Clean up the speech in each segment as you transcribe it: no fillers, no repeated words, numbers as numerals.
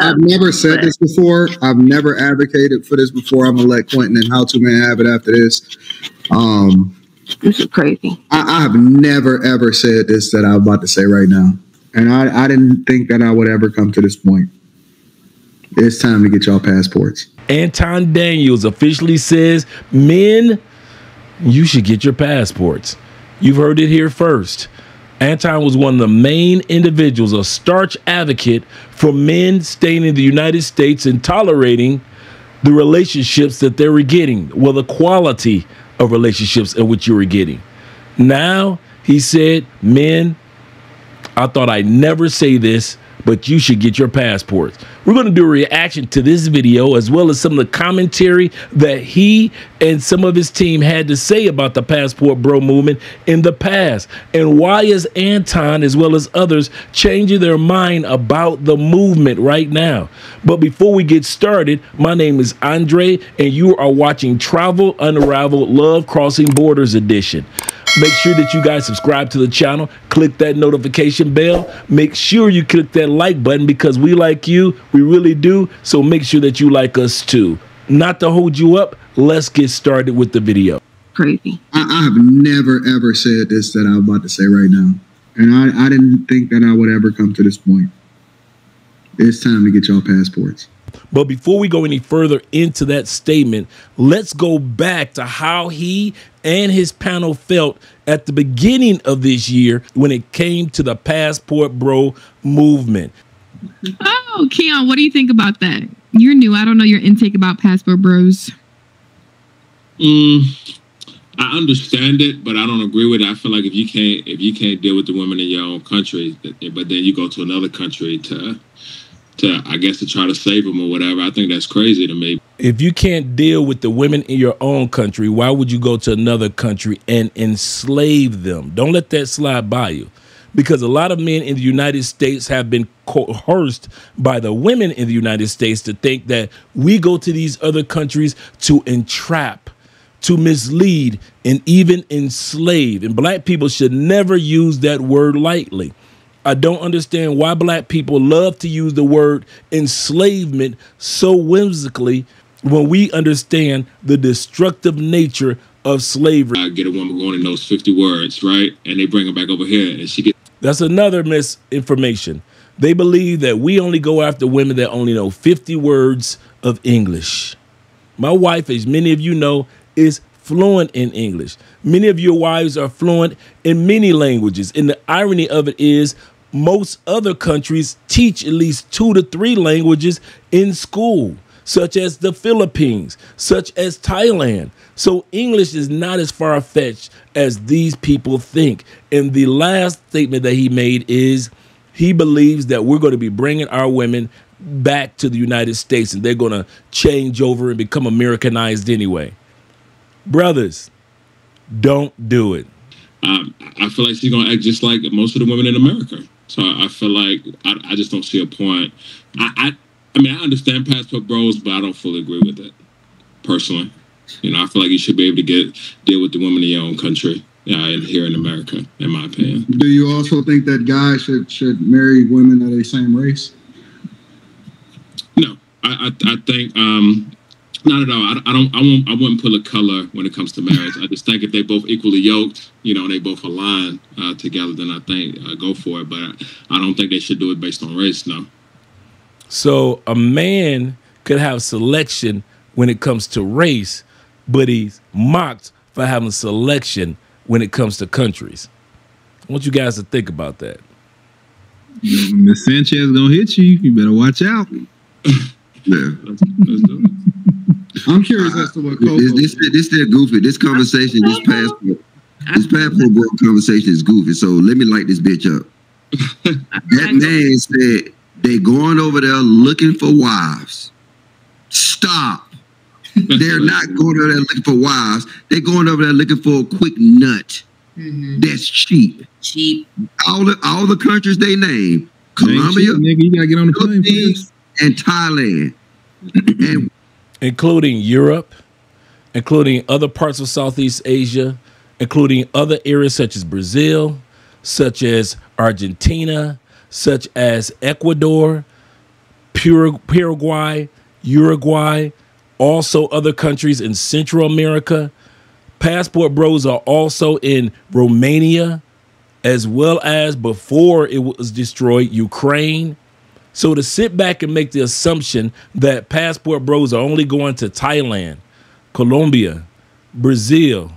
I've never said this before. I've never advocated for this before. I'm gonna let Quentin and How To Man have it after this. This is crazy. I have never ever said this that I'm about to say right now, and I didn't think that I would ever come to this point. It's time to get y'all passports. Anton Daniels officially says, men, you should get your passports. You've heard it here first. Anton was one of the main individuals, a staunch advocate for men staying in the United States and tolerating the relationships that they were getting, well, the quality of relationships in which you were getting. Now, he said, men, I thought I'd never say this, but you should get your passports. We're going to do a reaction to this video as well as some of the commentary that he and some of his team had to say about the Passport Bro movement in the past. And why is Anton, as well as others, changing their mind about the movement right now? But before we get started, my name is Andre, and you are watching Travel Unraveled Love Crossing Borders Edition. Make sure that you guys subscribe to the channel, click that notification bell, make sure you click that like button because we like you, we really do, so make sure that you like us too. Not to hold you up, let's get started with the video. Crazy. I have never ever said this that I'm about to say right now, and I didn't think that I would ever come to this point. It's time to get y'all passports. But before we go any further into that statement, let's go back to how he and his panel felt at the beginning of this year when it came to the Passport Bro movement. Oh, Keon, what do you think about that? You're new. I don't know your intake about Passport Bros. I understand it, but I don't agree with it. I feel like if you can't deal with the women in your own country, but then you go to another country to I guess to try to save them or whatever, I think that's crazy to me. If you can't deal with the women in your own country, why would you go to another country and enslave them? Don't let that slide by you, because a lot of men in the United States have been coerced by the women in the United States to think that we go to these other countries to entrap, to mislead, and even enslave. And black people should never use that word lightly. I don't understand why black people love to use the word enslavement so whimsically when we understand the destructive nature of slavery. I get a woman going in those 50 words, right? And they bring her back over here and she gets... That's another misinformation. They believe that we only go after women that only know 50 words of English. My wife, as many of you know, is fluent in English. Many of your wives are fluent in many languages. And the irony of it is most other countries teach at least 2 to 3 languages in school, such as the Philippines, such as Thailand. So English is not as far-fetched as these people think. And the last statement that he made is he believes that we're going to be bringing our women back to the United States and they're going to change over and become Americanized anyway. Brothers, don't do it. I feel like she's going to act just like most of the women in America. So I feel like I just don't see a point. I mean, I understand Passport Bros, but I don't fully agree with it, personally. You know, I feel like you should be able to deal with the women in your own country here in America, in my opinion. Do you also think that guys should marry women of the same race? No, I think not at all. I wouldn't pull a color when it comes to marriage. I just think if they both equally yoked, you know, and they both align together, then I think go for it. But I don't think they should do it based on race. No. So a man could have selection when it comes to race, but he's mocked for having selection when it comes to countries. I want you guys to think about that. Miss Sanchez gonna hit you. You better watch out. Yeah. Let's do it. I'm curious as to what Coco... This is goofy. This conversation, this passport bro conversation is goofy. So let me light this bitch up. That man said they going over there looking for wives. Stop. They're not going over there looking for wives. They're going over there looking for a quick nut. That's cheap. Cheap. All the countries they name, Colombia, nigga, you gotta get on the plane first. And Thailand. And including Europe, including other parts of Southeast Asia, including other areas such as Brazil, such as Argentina, such as Ecuador. Paraguay, Uruguay, also other countries in Central America. Passport bros are also in Romania, as well as, before it was destroyed, Ukraine. So to sit back and make the assumption that passport bros are only going to Thailand, Colombia, Brazil,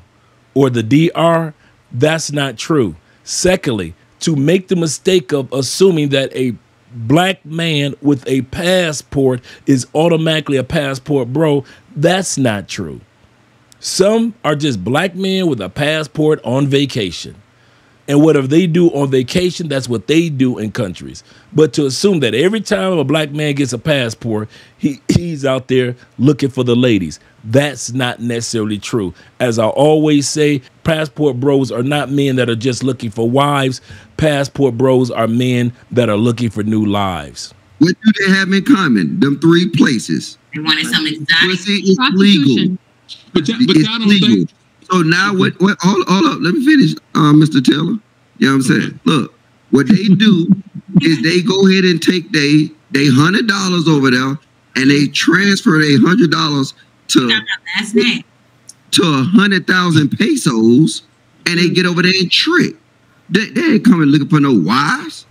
or the DR, that's not true. Secondly, to make the mistake of assuming that a black man with a passport is automatically a passport bro, that's not true. Some are just black men with a passport on vacation. And whatever they do on vacation, that's what they do in countries. But to assume that every time a black man gets a passport, he's out there looking for the ladies, that's not necessarily true. As I always say, passport bros are not men that are just looking for wives. Passport bros are men that are looking for new lives. What do they have in common? Them three places. They wanted some exotic. It's legal. But y'all It's don't legal. think. So now what hold up, let me finish, Mr. Taylor. You know what I'm saying? Look, what they do is they go ahead and take they $100 over there and they transfer their $100 to 100,000 pesos, and they get over there and trick. They ain't coming looking for no wives.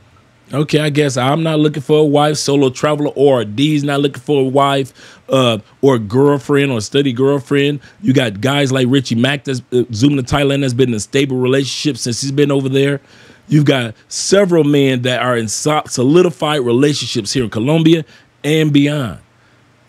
Okay, I guess I'm not looking for a wife, solo traveler, or D's not looking for a wife, or a girlfriend or study girlfriend. You got guys like Richie Mack that's zooming to Thailand, that's been in a stable relationship since he's been over there. You've got several men that are in solidified relationships here in Colombia and beyond.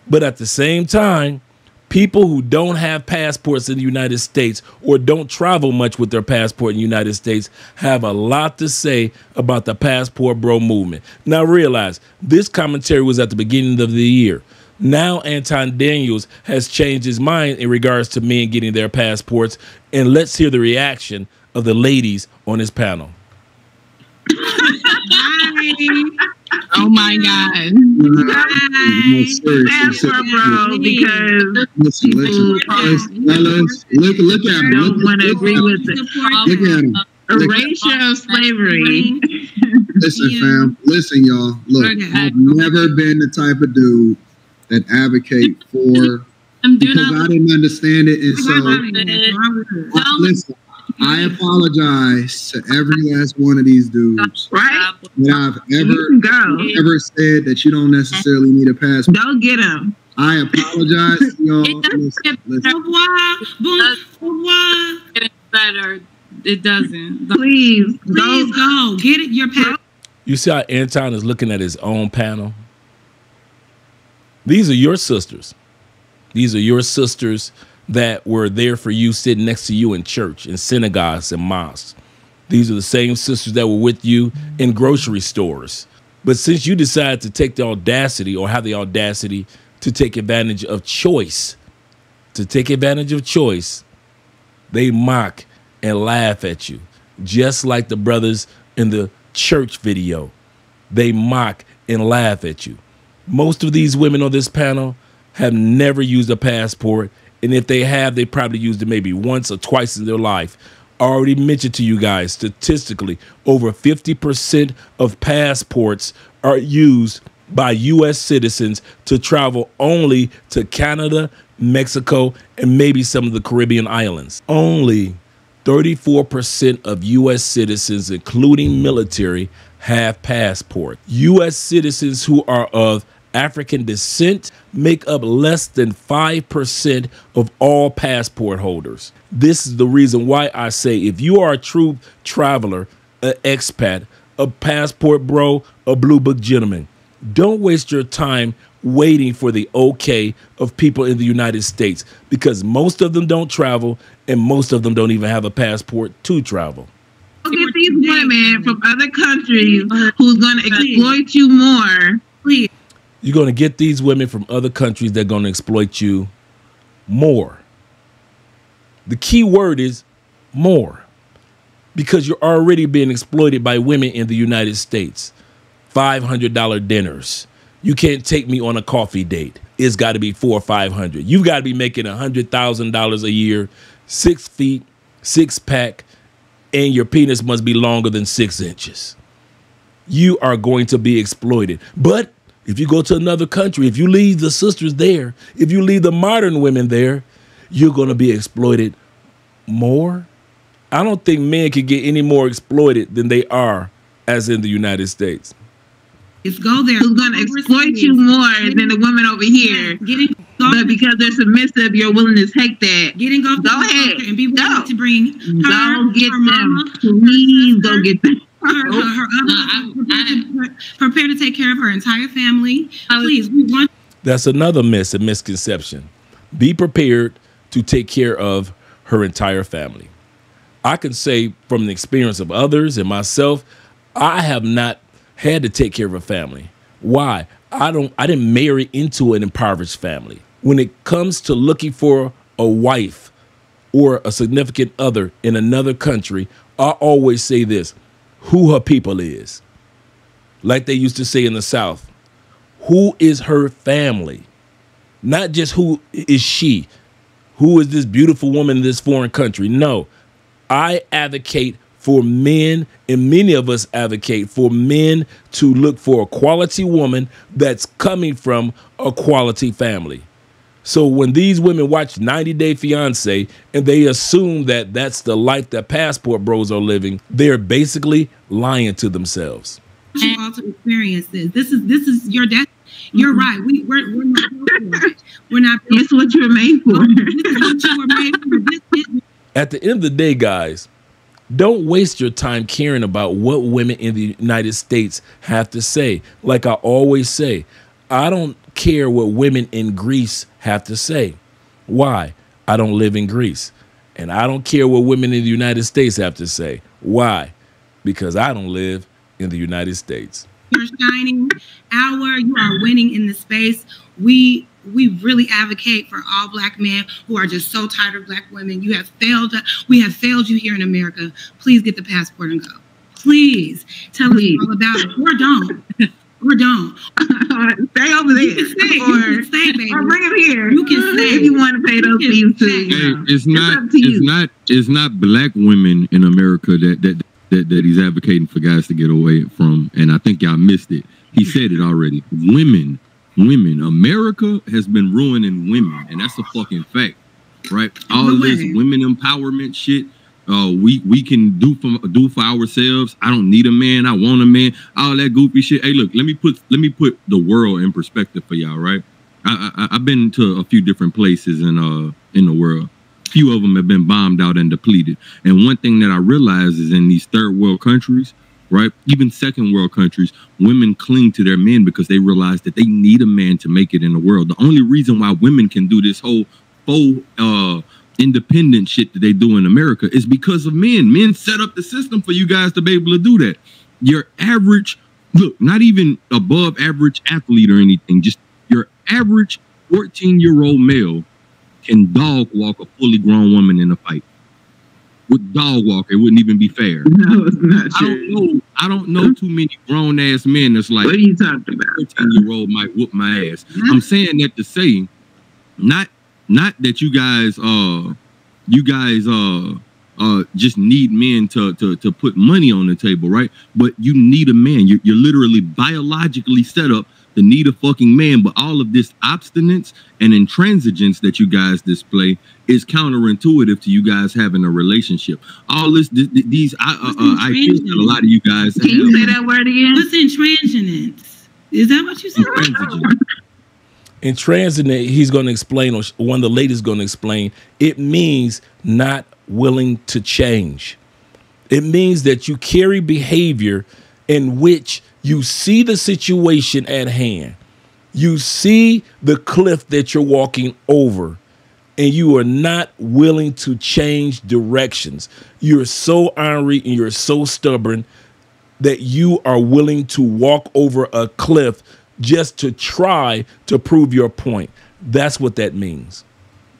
But at the same time, people who don't have passports in the United States or don't travel much with their passport in the United States have a lot to say about the passport bro movement. Now realize, this commentary was at the beginning of the year. Now Anton Daniels has changed his mind in regards to men getting their passports. And let's hear the reaction of the ladies on his panel. Oh my God. Passport bro, because listen, look at him. don't want to agree with it. Look at him. Erasure of slavery. Listen, fam. Listen, y'all. Look, I've never been the type of dude that advocate for, because I didn't understand it. And so, listen, I apologize to every last one of these dudes. Right? That I've ever said that you don't necessarily need a passport. Don't get them. I apologize to y'all. Getting better. It doesn't. Please go. Get it. Your passport. You see how Anton is looking at his own panel? These are your sisters. These are your sisters that were there for you, sitting next to you in church, in synagogues and mosques. These are the same sisters that were with you in grocery stores. But since you decided to take the audacity, or have the audacity to take advantage of choice, they mock and laugh at you, just like the brothers in the church video. They mock and laugh at you. Most of these women on this panel have never used a passport, and if they have, they probably used it maybe once or twice in their life. I already mentioned to you guys, statistically, over 50% of passports are used by U.S. citizens to travel only to Canada, Mexico, and maybe some of the Caribbean islands. Only 34% of U.S. citizens, including military, have passports. U.S. citizens who are of African descent make up less than 5% of all passport holders. This is the reason why I say, if you are a true traveler, an expat, a passport bro, a blue book gentleman, don't waste your time waiting for the okay of people in the United States, because most of them don't travel and most of them don't even have a passport to travel. Get these women from other countries who's going to exploit you more. Please. You're going to get these women from other countries that are going to exploit you more. The key word is more, because you're already being exploited by women in the United States. $500 dinners. You can't take me on a coffee date. It's got to be $400 or $500. You've got to be making $100,000 a year, 6 feet, 6-pack, and your penis must be longer than 6 inches. You are going to be exploited. But If you go to another country, if you leave the sisters there, if you leave the modern women there, you're going to be exploited more. I don't think men can get any more exploited than they are as in the United States. It's go there. Who's going to exploit you more than the woman over here? But because they're submissive, you're willing to take that. Go ahead and be willing to bring go get them. Please go get them. Prepare to take care of her entire family. Please, we want. That's another myth and misconception. Be prepared to take care of her entire family. I can say from the experience of others and myself, I have not had to take care of a family. Why? I didn't marry into an impoverished family. When it comes to looking for a wife or a significant other in another country, I always say this: who her people is. Like they used to say in the South, who is her family? Not just who is she? Who is this beautiful woman in this foreign country? No, I advocate for men, and many of us advocate for men to look for a quality woman that's coming from a quality family. So when these women watch 90 Day Fiance and they assume that that's the life that passport bros are living, they're basically lying to themselves. You all to experience this. This is your death. You're right. We're not built for it. We're not. It's what you were made for. This is what you were made for. At the end of the day, guys, don't waste your time caring about what women in the United States have to say. Like I always say, I don't care what women in Greece have to say. Why? I don't live in Greece. And I don't care what women in the United States have to say. Why? Because I don't live in the United States. You're shining hour. You are winning in the space. We really advocate for all Black men who are just so tired of Black women. You have failed. We have failed you here in America. Please get the passport and go. Please tell us all about it, or don't. Or don't. Stay over there. You can stay. Or, you can stay, baby. Or bring him here. You can stay if you want to pay those fees too. Hey, it's not Black women in America that he's advocating for guys to get away from, and I think y'all missed it. He said it already. Women. America has been ruining women, and that's a fucking fact, right? All this women empowerment shit. We can do for ourselves. I don't need a man. I want a man. All that goofy shit. Hey, look, let me put the world in perspective for y'all, right? I've been to a few different places in the world. Few of them have been bombed out and depleted. And one thing that I realize is in these third world countries, right, even second world countries, women cling to their men because they realize that they need a man to make it in the world. The only reason why women can do this whole independent shit that they do in America is because of men. Men set up the system for you guys to be able to do that. Your average, look, not even above average athlete or anything, just your average 14-year-old male can dog walk a fully grown woman in a fight. With dog walk, it wouldn't even be fair. No, it's not true. I don't know too many grown ass men that's like, what are you talking about? 14-year-old might whoop my ass. I'm saying that to say, not that you guys just need men to put money on the table, right? But you need a man. You're literally biologically set up to need a fucking man. But all of this obstinance and intransigence that you guys display is counterintuitive to you guys having a relationship. All these ideas that a lot of you guys have. Can you say that word again? What's intransigence? Is that what you said? Intransigent, he's going to explain, or one of the ladies going to explain, it means not willing to change. It means that you carry behavior in which you see the situation at hand. You see the cliff that you're walking over, and you are not willing to change directions. You're so ornery and you're so stubborn that you are willing to walk over a cliff just to try to prove your point. That's what that means.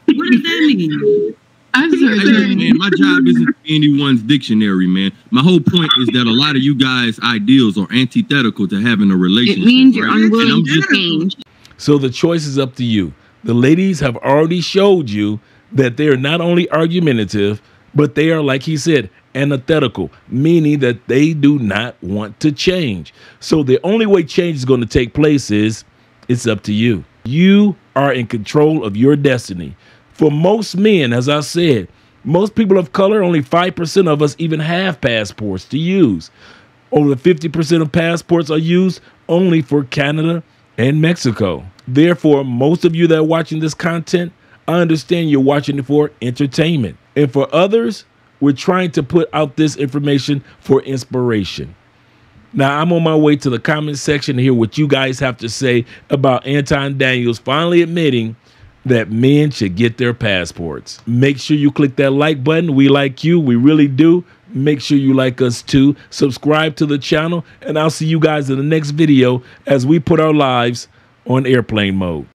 What does that mean? Man, my job isn't anyone's dictionary, man. My whole point is that a lot of you guys' ideals are antithetical to having a relationship. It means you're unwilling to change. So the choice is up to you. The ladies have already showed you that they are not only argumentative, but they are, like he said, antithetical, meaning that they do not want to change. So the only way change is going to take place is it's up to you. You are in control of your destiny. For most men, as I said, most people of color, only 5% of us even have passports to use. Over 50% of passports are used only for Canada and Mexico. Therefore, most of you that are watching this content, I understand you're watching it for entertainment. And for others, we're trying to put out this information for inspiration. Now, I'm on my way to the comment section to hear what you guys have to say about Anton Daniels finally admitting that men should get their passports. Make sure you click that like button. We like you. We really do. Make sure you like us too. Subscribe to the channel, and I'll see you guys in the next video as we put our lives on airplane mode.